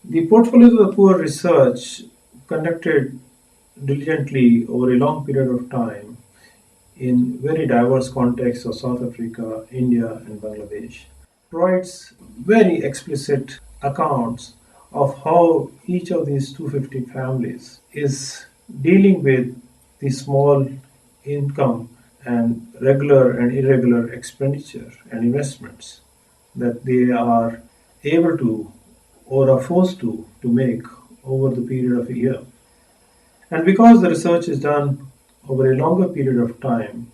The Portfolios of the Poor research conducted diligently over a long period of time in very diverse contexts of South Africa, India, and Bangladesh provides very explicit accounts of how each of these 250 families is dealing with the small income and regular and irregular expenditure and investments that they are able to or are forced to make over the period of a year. And because the research is done over a longer period of time,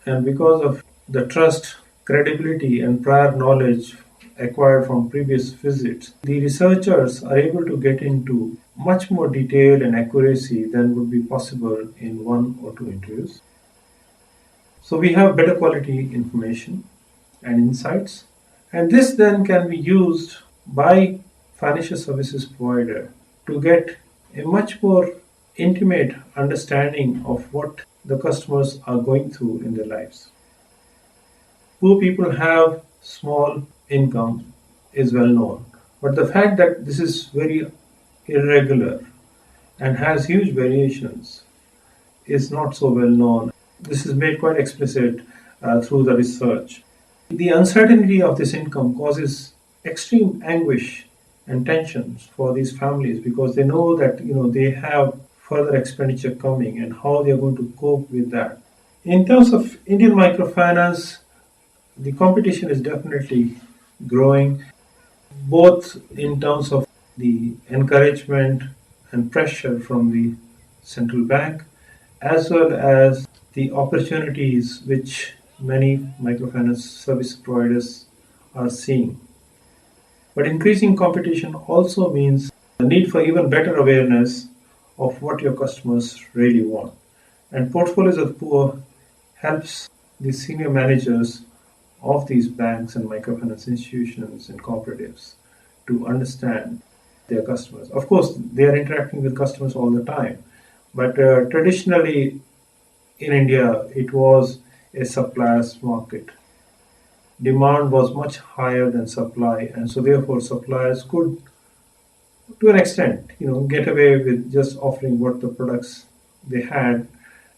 and because of the trust, credibility, and prior knowledge acquired from previous visits, the researchers are able to get into much more detail and accuracy than would be possible in one or two interviews. So we have better quality information and insights, and this then can be used by financial services provider to get a much more intimate understanding of what the customers are going through in their lives. Poor people have small income is well known, but the fact that this is very irregular and has huge variations is not so well known. This is made quite explicit through the research. The uncertainty of this income causes extreme anguish and tensions for these families because they know that they have further expenditure coming and how they are going to cope with that. In terms of Indian microfinance, the competition is definitely growing, both in terms of the encouragement and pressure from the central bank, as well as the opportunities which many microfinance service providers are seeing. But increasing competition also means the need for even better awareness of what your customers really want. And Portfolios of the Poor helps the senior managers of these banks and microfinance institutions and cooperatives to understand their customers. Of course, they are interacting with customers all the time, but traditionally in India, it was a supplier's market. Demand was much higher than supply, and so therefore suppliers could, to an extent, get away with just offering what the products they had,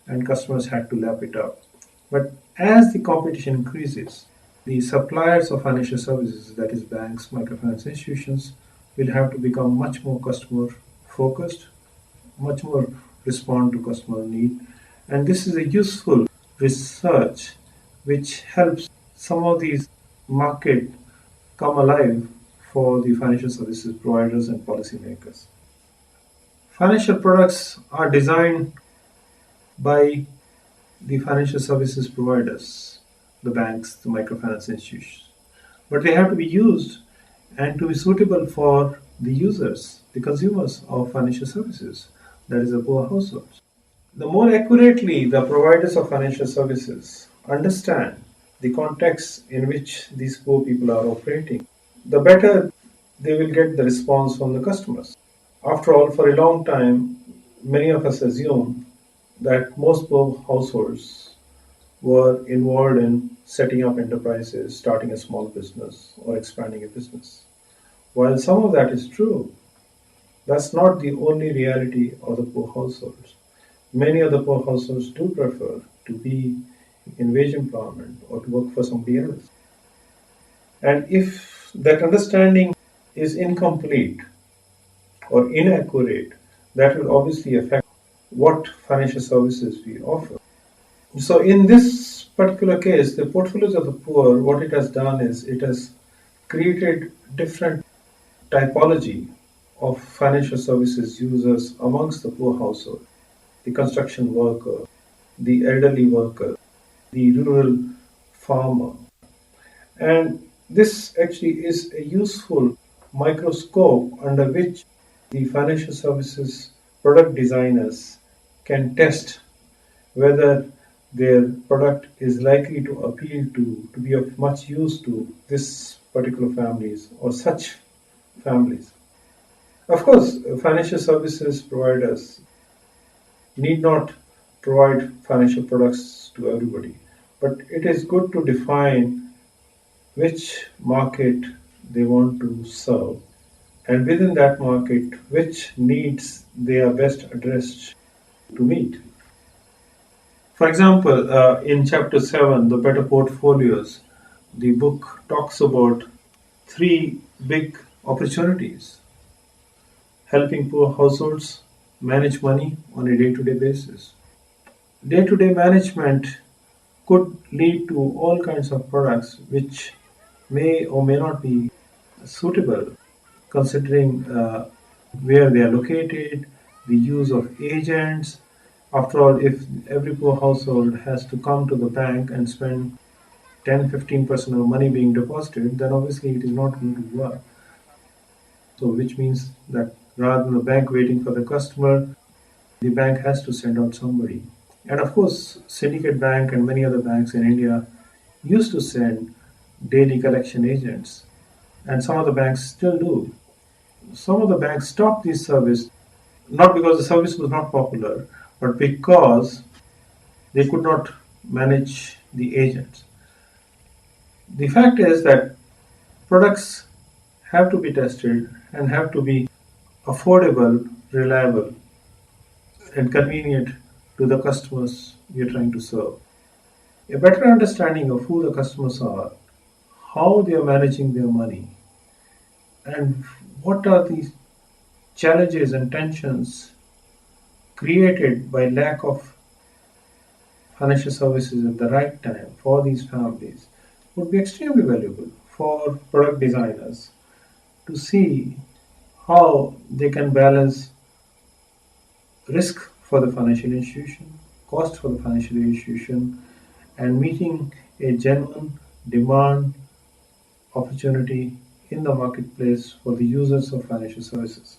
and customers had to lap it up. But as the competition increases, the suppliers of financial services, that is banks, microfinance institutions, will have to become much more customer focused, much more respond to customer need. And this is a useful research which helps some of these market come alive for the financial services providers and policymakers. Financial products are designed by the financial services providers, the banks, the microfinance institutions. But they have to be used and to be suitable for the users, the consumers of financial services, that is, the poor households. The more accurately the providers of financial services understand the context in which these poor people are operating, the better they will get the response from the customers. After all, for a long time, many of us assume that most poor households were involved in setting up enterprises, starting a small business, or expanding a business. While some of that is true, that's not the only reality of the poor households. Many of the poor households do prefer to be in wage employment or to work for somebody else. And if that understanding is incomplete or inaccurate, that will obviously affect what financial services we offer. So in this particular case, the Portfolios of the Poor, what it has done is it has created different typology of financial services users amongst the poor household: the construction worker, the elderly worker, the rural farmer. And this actually is a useful microscope under which the financial services product designers can test whether their product is likely to appeal to be of much use to this particular families or such families. Of course, financial services providers need not provide financial products to everybody, but it is good to define which market they want to serve and within that market, which needs they are best addressed to meet. For example, in chapter 7, The Better Portfolios, the book talks about three big opportunities: helping poor households manage money on a day to day basis. Day to day management could lead to all kinds of products which may or may not be suitable considering where they are located, the use of agents. After all, if every poor household has to come to the bank and spend 10-15% of money being deposited, then obviously it is not going to work. So, which means that rather than the bank waiting for the customer, the bank has to send out somebody. And of course, Syndicate Bank and many other banks in India used to send daily collection agents, and some of the banks still do. Some of the banks stopped this service not because the service was not popular, but because they could not manage the agents. The fact is that products have to be tested and have to be affordable, reliable, and convenient to the customers we are trying to serve. A better understanding of who the customers are, how they are managing their money, and what are the challenges and tensions created by lack of financial services at the right time for these families would be extremely valuable for product designers to see how they can balance risk for the financial institution, cost for the financial institution, and meeting a genuine demand opportunity in the marketplace for the users of financial services.